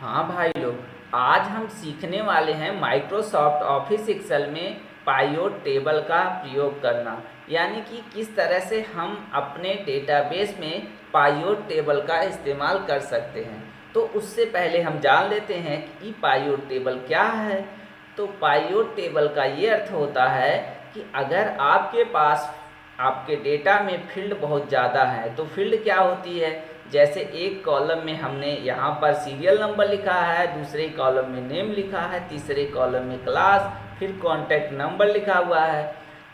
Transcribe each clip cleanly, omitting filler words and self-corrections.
हाँ भाई लोग, आज हम सीखने वाले हैं माइक्रोसॉफ्ट ऑफिस एक्सेल में पाइवट टेबल का प्रयोग करना। यानी कि किस तरह से हम अपने डेटाबेस में पाइवट टेबल का इस्तेमाल कर सकते हैं। तो उससे पहले हम जान लेते हैं कि पाइवट टेबल क्या है। तो पाइवट टेबल का ये अर्थ होता है कि अगर आपके पास आपके डेटा में फील्ड बहुत ज़्यादा है तो फील्ड क्या होती है। जैसे एक कॉलम में हमने यहाँ पर सीरियल नंबर लिखा है, दूसरे कॉलम में नेम लिखा है, तीसरे कॉलम में क्लास, फिर कॉन्टैक्ट नंबर लिखा हुआ है।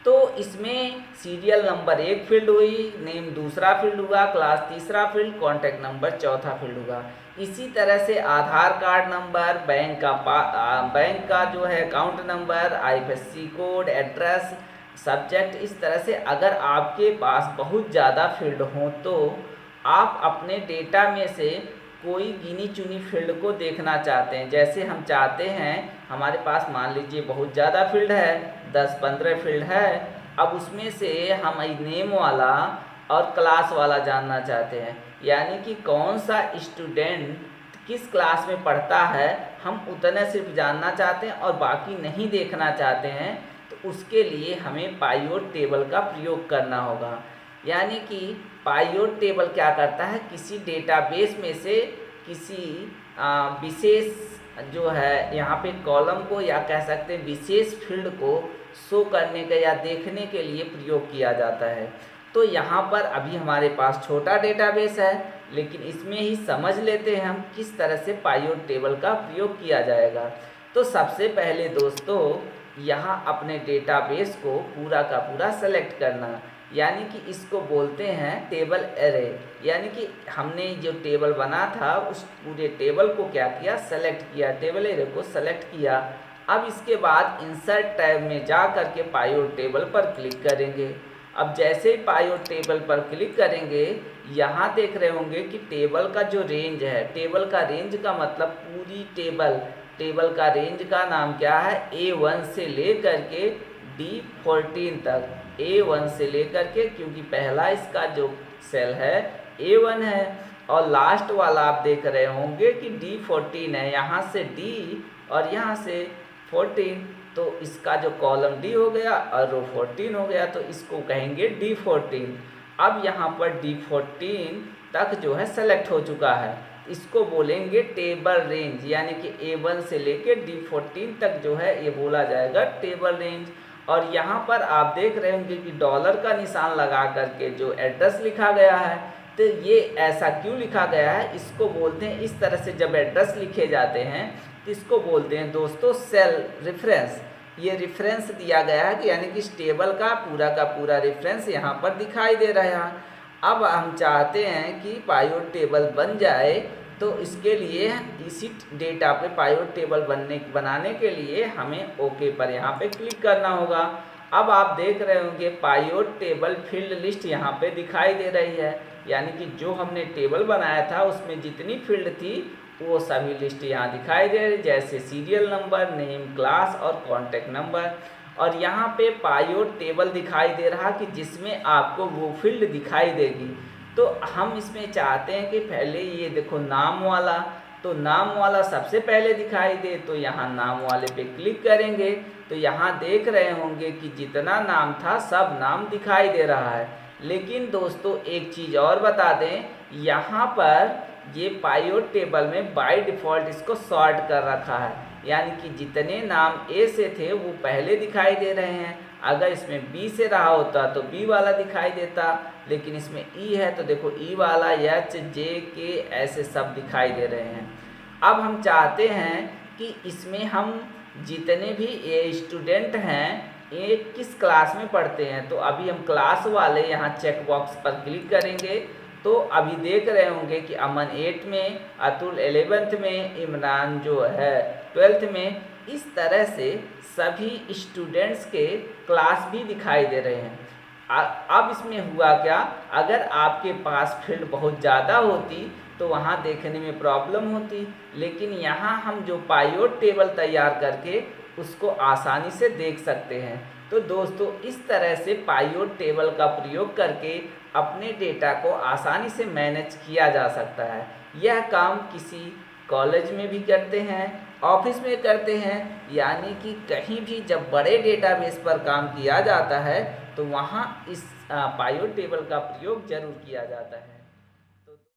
तो इसमें सीरियल नंबर एक फील्ड हुई, नेम दूसरा फील्ड हुआ, क्लास तीसरा फील्ड, कॉन्टैक्ट नंबर चौथा फील्ड हुआ। इसी तरह से आधार कार्ड नंबर, बैंक का जो है account number, IFSC code, address, subject, इस तरह से अगर आपके पास बहुत ज़्यादा फील्ड हों तो आप अपने डेटा में से कोई गिनी चुनी फील्ड को देखना चाहते हैं। जैसे हम चाहते हैं, हमारे पास मान लीजिए बहुत ज़्यादा फील्ड है, 10-15 फील्ड है। अब उसमें से हम नेम वाला और क्लास वाला जानना चाहते हैं, यानी कि कौन सा स्टूडेंट किस क्लास में पढ़ता है, हम उतना सिर्फ जानना चाहते हैं और बाकी नहीं देखना चाहते हैं। तो उसके लिए हमें पाइवट टेबल का प्रयोग करना होगा। यानी कि पाइवट टेबल क्या करता है, किसी डेटाबेस में से किसी विशेष जो है यहाँ पे कॉलम को, या कह सकते हैं विशेष फील्ड को शो करने का या देखने के लिए प्रयोग किया जाता है। तो यहाँ पर अभी हमारे पास छोटा डेटाबेस है, लेकिन इसमें ही समझ लेते हैं हम किस तरह से पाइवट टेबल का प्रयोग किया जाएगा। तो सबसे पहले दोस्तों, यहाँ अपने डेटाबेस को पूरा का पूरा सेलेक्ट करना, यानी कि इसको बोलते हैं टेबल एरे। यानी कि हमने जो टेबल बना था उस पूरे टेबल को क्या किया, सेलेक्ट किया, टेबल एरे को सेलेक्ट किया। अब इसके बाद इंसर्ट टैब में जा कर के पाइवट टेबल पर क्लिक करेंगे। अब जैसे ही पाइवट टेबल पर क्लिक करेंगे, यहाँ देख रहे होंगे कि टेबल का जो रेंज है, टेबल का रेंज का मतलब पूरी टेबल का रेंज का नाम क्या है, A1 से लेकर के D14 तक। A1 से लेकर के, क्योंकि पहला इसका जो सेल है A1 है, और लास्ट वाला आप देख रहे होंगे कि D14 है। यहाँ से D और यहाँ से 14, तो इसका जो कॉलम D हो गया और रो 14 हो गया, तो इसको कहेंगे D14। अब यहाँ पर D14 तक जो है सेलेक्ट हो चुका है, इसको बोलेंगे टेबल रेंज। यानी कि A1 से लेके D14 तक जो है ये बोला जाएगा टेबल रेंज। और यहाँ पर आप देख रहे होंगे कि डॉलर का निशान लगा करके जो एड्रेस लिखा गया है, तो ये ऐसा क्यों लिखा गया है, इसको बोलते हैं, इस तरह से जब एड्रेस लिखे जाते हैं तो इसको बोलते हैं दोस्तों सेल रेफरेंस। ये रेफरेंस दिया गया है कि यानी कि इस टेबल का पूरा रेफरेंस यहाँ पर दिखाई दे रहा है। अब हम चाहते हैं कि पाइवट टेबल बन जाए, तो इसके लिए इसी डेटा पे पाइवट टेबल बनाने के लिए हमें ओके पर यहाँ पे क्लिक करना होगा। अब आप देख रहे होंगे पाइवट टेबल फील्ड लिस्ट यहाँ पे दिखाई दे रही है, यानी कि जो हमने टेबल बनाया था उसमें जितनी फील्ड थी वो सभी लिस्ट यहाँ दिखाई दे रही, जैसे सीरियल नंबर, नेम, क्लास और कॉन्टैक्ट नंबर। और यहाँ पे पाइवट टेबल दिखाई दे रहा कि जिसमें आपको वो फील्ड दिखाई देगी। तो हम इसमें चाहते हैं कि पहले ये देखो नाम वाला, तो नाम वाला सबसे पहले दिखाई दे, तो यहाँ नाम वाले पे क्लिक करेंगे तो यहाँ देख रहे होंगे कि जितना नाम था सब नाम दिखाई दे रहा है। लेकिन दोस्तों एक चीज़ और बता दें, यहाँ पर ये पाइवट टेबल में बाय डिफ़ॉल्ट इसको सॉर्ट कर रखा है, यानी कि जितने नाम ए से थे वो पहले दिखाई दे रहे हैं। अगर इसमें बी से रहा होता तो बी वाला दिखाई देता, लेकिन इसमें ई है तो देखो ई वाला, एच, जे, के, ऐसे सब दिखाई दे रहे हैं। अब हम चाहते हैं कि इसमें हम जितने भी ये स्टूडेंट हैं ये किस क्लास में पढ़ते हैं, तो अभी हम क्लास वाले यहाँ चेक बॉक्स पर क्लिक करेंगे। तो अभी देख रहे होंगे कि अमन 8 में, अतुल 11th में, इमरान जो है 12th में। इस तरह से सभी स्टूडेंट्स के क्लास भी दिखाई दे रहे हैं। अब इसमें हुआ क्या, अगर आपके पास फील्ड बहुत ज़्यादा होती तो वहाँ देखने में प्रॉब्लम होती, लेकिन यहाँ हम जो पाइवट टेबल तैयार करके उसको आसानी से देख सकते हैं। तो दोस्तों इस तरह से पाइवट टेबल का प्रयोग करके अपने डेटा को आसानी से मैनेज किया जा सकता है। यह काम किसी कॉलेज में भी करते हैं, ऑफिस में करते हैं, यानी कि कहीं भी जब बड़े डेटाबेस पर काम किया जाता है तो वहाँ इस पाइवट टेबल का प्रयोग जरूर किया जाता है।